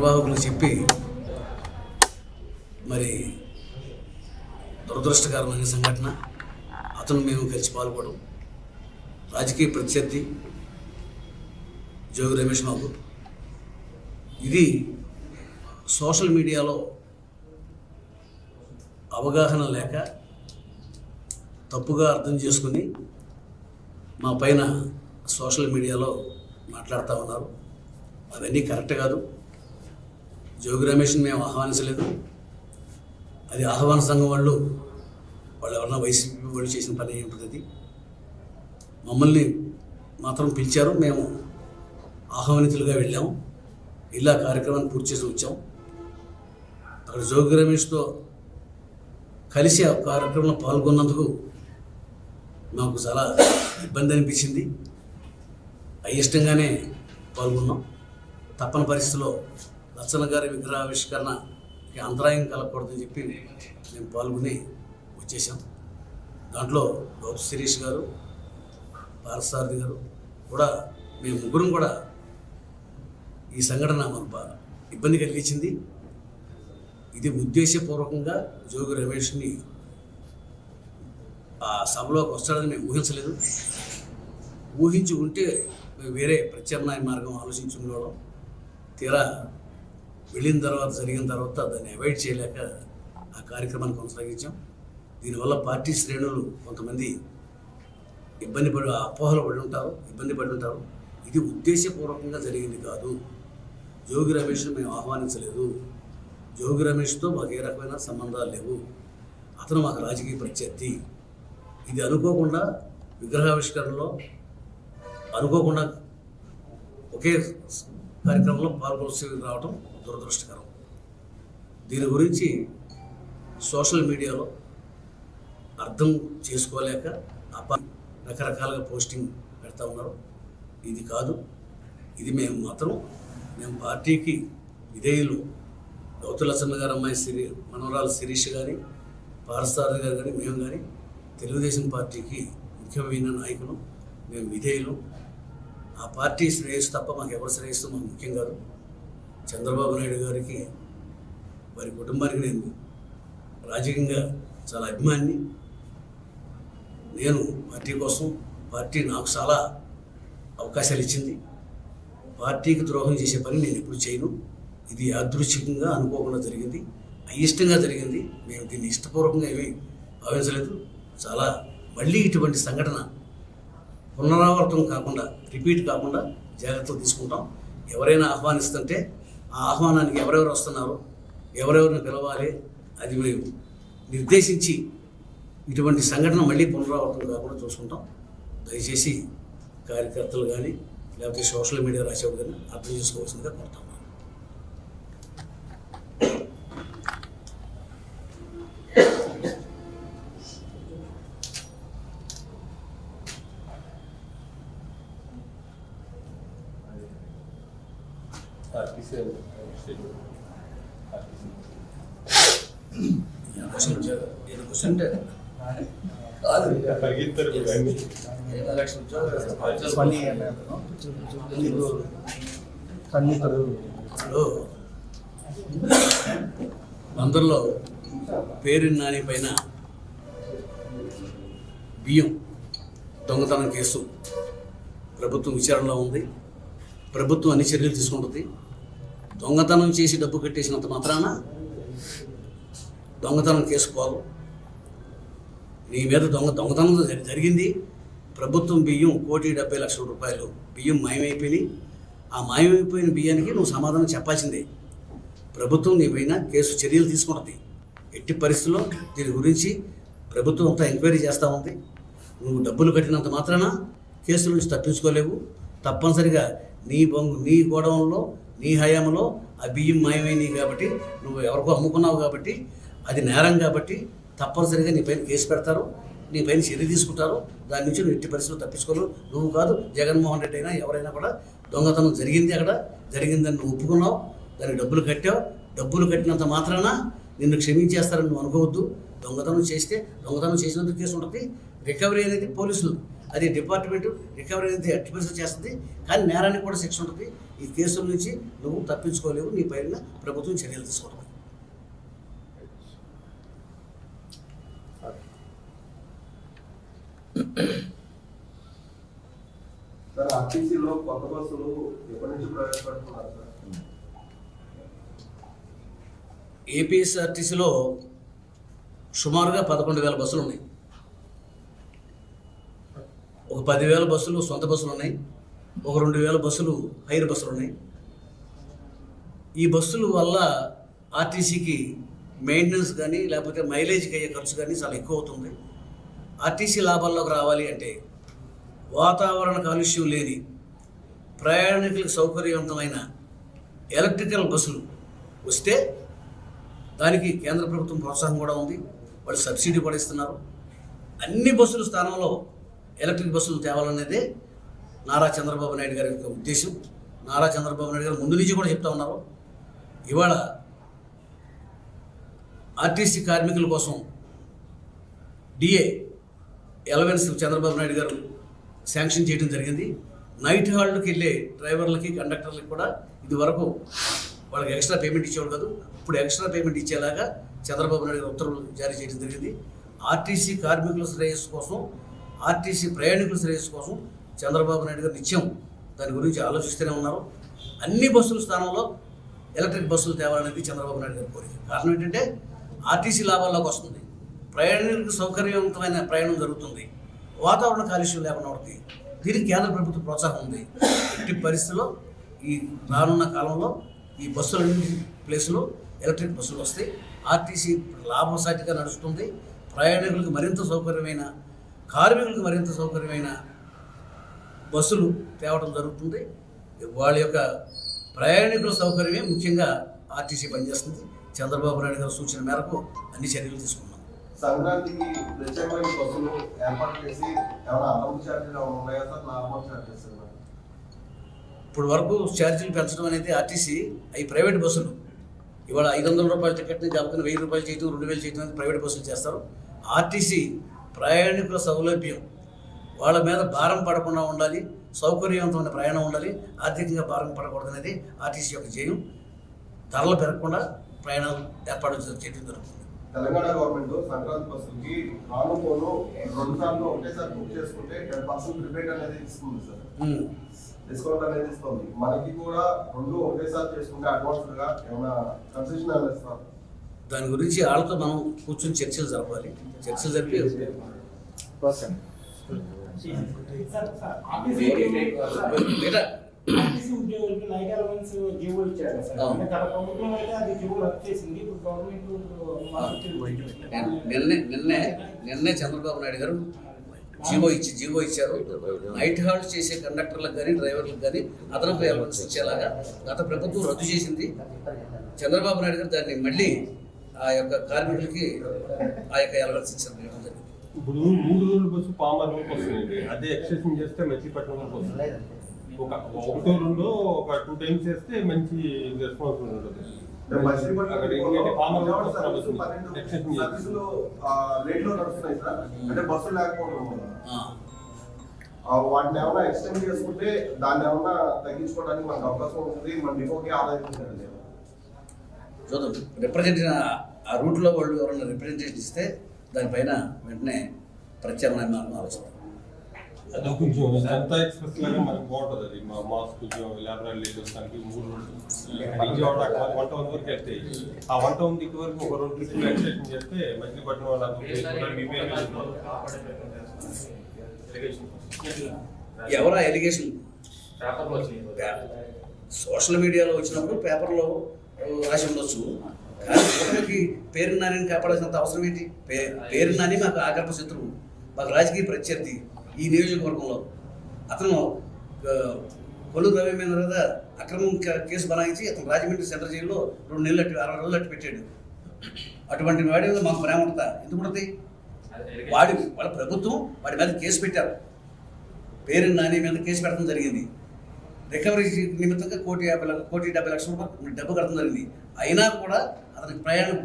నిర్వాహకులు చెప్పి మరి దురదృష్టకరమైన సంఘటన. అతను మేము కలిసి పాల్గొనడం, రాజకీయ ప్రత్యర్థి జోగి రమేష్ బాబు. ఇది సోషల్ మీడియాలో అవగాహన లేక తప్పుగా అర్థం చేసుకుని మా పైన సోషల్ మీడియాలో మాట్లాడుతూ ఉన్నారు. అవన్నీ కరెక్ట్ కాదు. జోగి రమేష్ని మేము ఆహ్వానించలేదు. అది ఆహ్వాన సంఘం వాళ్ళు ఎవరన్నా వైసీపీ వాళ్ళు చేసిన పని అయి ఉంటుంది. అది మమ్మల్ని మాత్రం పిలిచారు, మేము ఆహ్వానితులుగా వెళ్ళాము. ఇలా కార్యక్రమాన్ని పూర్తి చేసి వచ్చాం. అక్కడ జోగి రమేష్తో కలిసి ఆ కార్యక్రమంలో పాల్గొన్నందుకు నాకు చాలా ఇబ్బంది అనిపించింది. అయిష్టంగానే పాల్గొన్నాం. తప్పని పరిస్థితిలో లచ్చన్న గారి విగ్రహావిష్కరణకి అంతరాయం కలగకూడదని చెప్పి మేము పాల్గొని వచ్చేసాం. దాంట్లో గౌతు శిరీష్ గారు, పారసారథి గారు కూడా, మేము ముగ్గురం కూడా ఈ సంఘటన మనకు ఇబ్బంది కలిగించింది. ఇది ఉద్దేశపూర్వకంగా జోగి రమేష్ని ఆ సభలోకి వస్తాడని మేము ఊహించలేదు. ఊహించి ఉంటే మేము వేరే ప్రత్యామ్నాయ మార్గం ఆలోచించుకునేవాళ్ళం. తీరా వెళ్ళిన తర్వాత, జరిగిన తర్వాత దాన్ని అవాయిడ్ చేయలేక ఆ కార్యక్రమాన్ని కొనసాగించాం. దీనివల్ల పార్టీ శ్రేణులు కొంతమంది అపోహలు పడి ఉంటారు, ఇబ్బంది పడి ఉంటారు. ఇది ఉద్దేశపూర్వకంగా జరిగింది కాదు. జోగి రమేష్ని మేము ఆహ్వానించలేదు. జోగి రమేష్తో మాకు ఏ రకమైన సంబంధాలు లేవు. అతను మాకు రాజకీయ ప్రత్యర్థి. ఇది అనుకోకుండా విగ్రహావిష్కరణలో అనుకోకుండా ఒకే కార్యక్రమంలో పాల్గొల్సి రావడం దురదృష్టకరం. దీని గురించి సోషల్ మీడియాలో అర్థం చేసుకోలేక రకరకాలుగా పోస్టింగ్ పెడతా ఉన్నారు. ఇది కాదు. ఇది మేము పార్టీకి విధేయులు. గౌతు లచ్చన్న గారు అమ్మాయి మనవరాలు శిరీష్ కానీ, పారసారథి గారు కానీ, మేము కానీ తెలుగుదేశం పార్టీకి ముఖ్యమైన నాయకులు. మేము విధేయులు. ఆ పార్టీ శ్రేయస్సు తప్ప మాకు ఎవరి శ్రేయస్సు మాకు ముఖ్యం కాదు. చంద్రబాబు నాయుడు గారికి, వారి కుటుంబానికి నేను రాజకీయంగా చాలా అభిమాని. నేను పార్టీ కోసం, పార్టీ నాకు చాలా అవకాశాలు ఇచ్చింది. పార్టీకి ద్రోహం చేసే పని నేను ఎప్పుడు చేయను. ఇది యాదృచ్ఛికంగా అనుకోకుండా జరిగింది, అయిష్టంగా జరిగింది. మేము దీన్ని ఇష్టపూర్వకంగా ఏమీ భావించలేదు. చాలా మళ్ళీ ఇటువంటి సంఘటన పునరావృతం కాకుండా, రిపీట్ కాకుండా జాగ్రత్తలు తీసుకుంటాం. ఎవరైనా ఆహ్వానిస్తుంటే ఆ ఆహ్వానానికి ఎవరెవరు వస్తున్నారు, ఎవరెవరిని పిలవాలి, అది మేము నిర్దేశించి ఇటువంటి సంఘటన మళ్ళీ పునరావృతం కాకుండా చూసుకుంటాం. దయచేసి కార్యకర్తలు కానీ, లేకపోతే సోషల్ మీడియా రాసేవాడు కానీ అర్థం చేసుకోవాల్సిందిగా కోరుతాం. అందరిలో పేరు నాని పైన బియ్యం దొంగతనం కేసు ప్రభుత్వం విచారణలో ఉంది. ప్రభుత్వం అన్ని చర్యలు తీసుకుంటుంది. దొంగతనం చేసి డబ్బు కట్టేసినంత మాత్రాన దొంగతనం కేసు పోదు. నీ మీద దొంగతనం జరిగింది. ప్రభుత్వం బియ్యం 1,70,00,000 రూపాయలు బియ్యం మాయమైపోయినాయి. ఆ మాయమైపోయిన బియ్యానికి నువ్వు సమాధానం చెప్పాల్సిందే. ప్రభుత్వం నీ పైన కేసు చర్యలు తీసుకుంటుంది. ఎట్టి పరిస్థితుల్లో దీని గురించి ప్రభుత్వం అంతా ఎంక్వైరీ చేస్తూ ఉంది. నువ్వు డబ్బులు కట్టినంత మాత్రాన కేసుల నుంచి తప్పించుకోలేవు. తప్పనిసరిగా నీ గోడౌన్లో, నీ హయాంలో ఆ బియ్యం మాయమైనవి కాబట్టి, నువ్వు ఎవరికో అమ్ముకున్నావు కాబట్టి, అది నేరం కాబట్టి తప్పనిసరిగా నీ పైన కేసు పెడతారు, నీ పైన చర్య తీసుకుంటారు. దాని నుంచి నువ్వు ఎట్టి పరిస్థితులు తప్పించుకోలేవు. నువ్వు కాదు, జగన్మోహన్ రెడ్డి అయినా ఎవరైనా కూడా దొంగతనం జరిగింది, అక్కడ జరిగిందని నువ్వు ఒప్పుకున్నావు, దానికి డబ్బులు కట్టావు. డబ్బులు కట్టినంత మాత్రాన నిన్ను క్షమించేస్తారని నువ్వు అనుకోవద్దు. దొంగతనం చేసినందుకు కేసు ఉంటుంది. రికవరీ అనేది పోలీసులు, అది డిపార్ట్మెంట్ రికవరీ అనేది అడ్మినిస్ట్రేషన్ చేస్తుంది, కానీ నేరానికి కూడా శిక్ష ఉంటుంది. ఈ కేసుల నుంచి నువ్వు తప్పించుకోలేవు, నీ పైన ప్రభుత్వం చర్యలు తీసుకోవడం. సార్, ఆర్టీసీలో కొత్త బస్సులు ఎప్పటి నుంచి ప్రవేశపెడుతున్నారు సార్? ఏపీఎస్ఆర్టీసీలో సుమారుగా 11,000 బస్సులు ఉన్నాయి. ఒక 10,000 బస్సులు సొంత బస్సులు ఉన్నాయి, ఒక 2,000 బస్సులు హైర్ బస్సులు ఉన్నాయి. ఈ బస్సుల వల్ల ఆర్టీసీకి మెయింటెనెన్స్ కానీ లేకపోతే మైలేజ్కి అయ్యే ఖర్చు కానీ చాలా ఎక్కువ అవుతుంది. ఆర్టీసీ లాభాల్లోకి రావాలి అంటే వాతావరణ కాలుష్యం లేని ప్రయాణికులకు సౌకర్యవంతమైన ఎలక్ట్రికల్ బస్సులు వస్తే దానికి కేంద్ర ప్రభుత్వం ప్రోత్సాహం కూడా ఉంది. వాళ్ళు సబ్సిడీ కూడా ఇస్తున్నారు. అన్ని బస్సుల స్థానంలో ఎలక్ట్రిక్ బస్సులు తేవాలనేదే నారా చంద్రబాబు నాయుడు గారి యొక్క ఉద్దేశం. నారా చంద్రబాబు నాయుడు గారు ముందు నుంచి కూడా చెప్తా ఉన్నారు. ఇవాళ ఆర్టీసీ కార్మికుల కోసం డిఏ ఎలవెన్స్ చంద్రబాబు నాయుడు గారు శాంక్షన్ చేయడం జరిగింది. నైట్ హాల్డ్కి వెళ్ళే డ్రైవర్లకి కండక్టర్లకి కూడా ఇది వరకు వాళ్ళకి ఎక్స్ట్రా పేమెంట్ ఇచ్చేవాడు కాదు, ఇప్పుడు ఎక్స్ట్రా పేమెంట్ ఇచ్చేలాగా చంద్రబాబు నాయుడు గారు ఉత్తర్వులు జారీ చేయడం జరిగింది. ఆర్టీసీ కార్మికుల శ్రేయస్సు కోసం, ఆర్టీసీ ప్రయాణికుల శ్రేయస్సు కోసం చంద్రబాబు నాయుడు గారు నిత్యం దాని గురించి ఆలోచిస్తూనే ఉన్నారు. అన్ని బస్సుల స్థానంలో ఎలక్ట్రిక్ బస్సులు తేవాలనేది చంద్రబాబు నాయుడు గారి కోరిక. కారణం ఏంటంటే ఆర్టీసీ లాభాల్లోకి వస్తుంది, ప్రయాణికులకు సౌకర్యవంతమైన ప్రయాణం జరుగుతుంది, వాతావరణ కాలుష్యం లేకుండా ఉంటుంది. దీనికి కేంద్ర ప్రభుత్వ ప్రోత్సాహం ఉంది. ఎట్టి పరిస్థితుల్లో ఈ రానున్న కాలంలో ఈ బస్సులన్నింటి ప్లేసులో ఎలక్ట్రిక్ బస్సులు వస్తాయి. ఆర్టీసీ లాభసాటిగా నడుస్తుంది. ప్రయాణికులకు మరింత సౌకర్యమైన, కార్మికులకు మరింత సౌకర్యమైన బస్సులు తేవడం జరుగుతుంది. వాళ్ళ యొక్క ప్రయాణికుల సౌకర్యమే ముఖ్యంగా ఆర్టీసీ పనిచేస్తుంది. చంద్రబాబు నాయుడు గారి సూచన మేరకు అన్ని చర్యలు తీసుకున్నాం. సంక్రాంతికి ప్రత్యేకమైన బస్సులు ఏర్పాటు చేసి ఏమైనా అదనపు ఛార్జీలు ఏమైనా ఉన్నాయా సార్? నార్మల్ ఛార్జెస్ ఇప్పుడు వరకు ఛార్జీలు పెంచడం అనేది ఆర్టీసీ అవి ప్రైవేట్ బస్సులు. ఇవాళ 500 రూపాయల టికెట్ని కాకపోతే 1000 రూపాయలు చేయడం, 2000 చేయడం అనేది ప్రైవేట్ బస్సులు చేస్తారు. ఆర్టీసీ ప్రయాణికుల సౌలభ్యం, వాళ్ళ మీద భారం పడకుండా ఉండాలి, సౌకర్యవంతమైన ప్రయాణం ఉండాలి, ఆర్థికంగా భారం పడకూడదు అనేది ఆర్టీసీ యొక్క ధ్యేయం. ధరలు పెరగకుండా ప్రయాణాలు ఏర్పాటు చేయడం జరుగుతుంది. తెలంగాణ గవర్నమెంట్ సంక్రాంతి బస్సులకి రాను పోను 2 సార్లు ఒకటేసారి బుక్ చేసుకుంటే 10% రిబేట్ అనేది ఇస్తుంది సార్, డిస్కౌంట్ అనేది ఇస్తుంది. మనకి కూడా 2 ఒకటేసారి చేసుకుంటే అడ్వాన్స్డ్ గా ఏమైనా కన్సెషన్ అనేది ఇస్తారు. దాని గురించి వాళ్ళతో మనం కూర్చొని చర్చలు జరపాలి. చర్చలు జరిపి ఆర్టీసీ ఉద్యోగులకి నైట్ అలవెన్స్ జీవో ఇచ్చారు సార్. అంటే గత ప్రభుత్వం అయితే అది జీవో రద్దు చేసింది. ఇప్పుడు గవర్నమెంట్ నిన్నే చంద్రబాబు నాయుడు గారు జీవో ఇచ్చారు. నైట్ హాల్ట్ చేసే కండక్టర్లకు కానీ డ్రైవర్లకు కానీ అదనపు అలవెన్స్ ఇచ్చేలాగా గత ప్రభుత్వం రద్దు చేసింది. చంద్రబాబు నాయుడు గారు దాన్ని మళ్ళీ ఆ యొక్క కార్మికులకి ఆ యొక్క అలవెన్స్ ఇచ్చారు. ఇప్పుడు 3 రోజుల బస్సు పామర్లోకి వస్తుంది, అదే ఎక్స్టెన్షన్ చేస్తే మెచ్చిపట్నంలోకి వస్తుంది. ఒక 1-2 ఒక 2 టైమ్స్ చేస్తే మంచి రెస్పాన్స్ ఉంటుంది. అంటే బస్సులు లేకపోవడం వాటిని ఏమైనా ఎక్స్టెండ్ చేసుకుంటే దాన్ని ఏమైనా తగ్గించుకోవడానికి మనకు అవకాశం ఉంటుంది. మన డిపోకి ఆదాయం చూద్దాం. రిప్రజెంటేషన్ ఆ రూట్లో వాళ్ళు ఎవరైనా రిప్రజెంటేషన్ ఇస్తే దానిపైన వెంటనే ప్రత్యామ్నాయ మార్గం ఆలోచిస్తాం. అది కొంచెం జనతా ఎక్స్ప్రెస్ లాగా మనకు బాగుంటుంది. అది మా మాస్క్ కొంచెం లేబరల్ లేదోస్తానికి 3 రోజులు విజయవాడ 1 టౌన్ వరకు వెళ్తాయి. ఆ 1 టౌన్ దిక్కు వరకు ఒక 2 ట్రిప్లు ఎక్స్టెన్షన్ చేస్తే మచిలీపట్నం వాళ్ళందరూ ఎవరా ఎలిగేషన్ సోషల్ మీడియాలో వచ్చినప్పుడు పేపర్లో రాసి ఉండొచ్చు, కానీ ఒకరికి పేరు నాని కాపాడాల్సినంత అవసరం ఏంటి? పేరు నాని మాకు ఆగర్భ శత్రువు, మాకు రాజకీయ ప్రత్యర్థి. ఈ నియోజకవర్గంలో అతను కొల్లూరు రవి మీద అక్రమం కేసు బనాయించి అతను రాజమండ్రి సెంట్రల్ జైల్లో 2 నెలలు 60 రోజులు అట్టు పెట్టాడు. అటువంటి వాడి మీద మాకు ప్రేమ ఉంటుందా? ఎందుకు ఉంటుంది? వాళ్ళ ప్రభుత్వం వాడి మీద కేసు పెట్టారు. పేరు నాని మీద కేసు పెట్టడం జరిగింది. రికవరీ నిమిత్తంగా 1,70 లక్షల రూపాయలు డబ్బు కట్టడం జరిగింది. అయినా కూడా అతనికి ప్రయాణం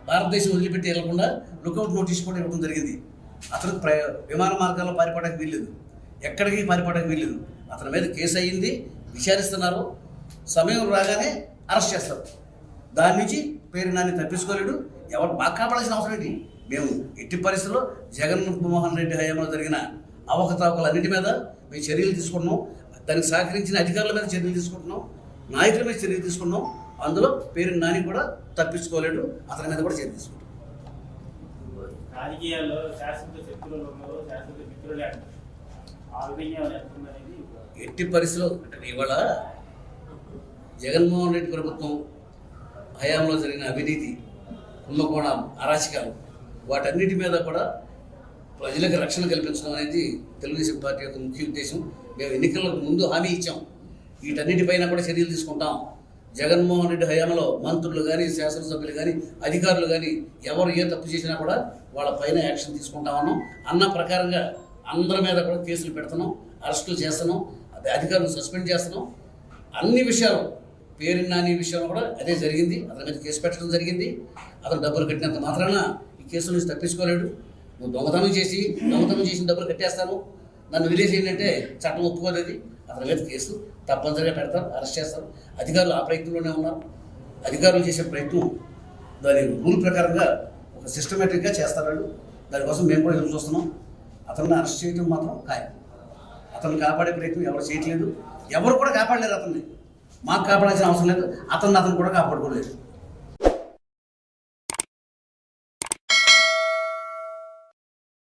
భారతదేశం వదిలిపెట్టి వెళ్లకుండా లుకౌట్ నోటీస్ కూడా ఇవ్వడం జరిగింది. అతను విమాన మార్గాల్లో పారిపోవడానికి వీల్లేదు, ఎక్కడికి పారిపోవడానికి వీల్లేదు. అతని మీద కేసు అయ్యింది, విచారిస్తున్నారు. సమయం రాగానే అరెస్ట్ చేస్తారు. దాని నుంచి పేరు నాని తప్పించుకోలేడు. ఎవరు బాగా కాపాడాల్సిన అవసరం ఏంటి? మేము ఎట్టి పరిస్థితుల్లో జగన్మోహన్ రెడ్డి హయాంలో జరిగిన అవకతవకలన్నింటి మీద మేము చర్యలు తీసుకుంటున్నాం. దానికి సహకరించిన అధికారుల మీద చర్యలు తీసుకుంటున్నాం, నాయకుల మీద చర్యలు తీసుకున్నాం. అందులో పేరు నాని కూడా తప్పించుకోలేడు, అతని మీద కూడా చర్య తీసుకుంటాం. రాజకీయాల్లో శాశ్వత శత్రువులు ఉన్నారు, శాశ్వత మిత్రులే అంటారు. ఆ విధంగా అనేది ఎట్టి పరిస్థితుల్లో అంటే ఇవాళ జగన్మోహన్ రెడ్డి ప్రభుత్వం హయాంలో జరిగిన అవినీతి, కుంభకోణాలు, అరాచకాలు వాటన్నిటి మీద కూడా ప్రజలకు రక్షణ కల్పించడం అనేది తెలుగుదేశం పార్టీ యొక్క ముఖ్య ఉద్దేశం. మేము ఎన్నికలకు ముందు హామీ ఇచ్చాం, వీటన్నిటిపైన కూడా చర్యలు తీసుకుంటాం. జగన్మోహన్ రెడ్డి హయాంలో మంత్రులు కానీ, శాసనసభ్యులు కానీ, అధికారులు కానీ ఎవరు ఏ తప్పు చేసినా కూడా వాళ్ళ పైన యాక్షన్ తీసుకుంటామన్నాం. అన్న ప్రకారంగా అందరి మీద కూడా కేసులు పెడుతున్నాం, అరెస్టులు చేస్తున్నాం, అధికారులను సస్పెండ్ చేస్తున్నాం. అన్ని విషయాలు పేరు నాని విషయంలో కూడా అదే జరిగింది. అతని మీద కేసు పెట్టడం జరిగింది. అతను డబ్బులు కట్టినంత మాత్రాన ఈ కేసుల నుంచి తప్పించుకోలేడు. నువ్వు దొంగతనం చేసిన డబ్బులు కట్టేస్తాను, నన్ను వదిలేసేయండి అంటే చట్టం ఒప్పుకోదు. అది అతని మీద కేసు తప్పనిసరిగా పెడతారు, అరెస్ట్ చేస్తారు. అధికారులు ఆ ప్రయత్నంలోనే ఉన్నారు. అధికారులు చేసే ప్రయత్నం దాని రూల్ ప్రకారంగా ఒక సిస్టమేటిక్గా చేస్తారు. దానికోసం మేము కూడా ఎదురు చూస్తున్నాం. అతన్ని అరెస్ట్ చేయడం మాత్రం ఖాయం. అతన్ని కాపాడే ప్రయత్నం ఎవరు చేయట్లేదు, ఎవరు కూడా కాపాడలేరు. అతన్ని మాకు కాపాడాల్సిన అవసరం లేదు, అతను కూడా కాపాడుకోలేదు.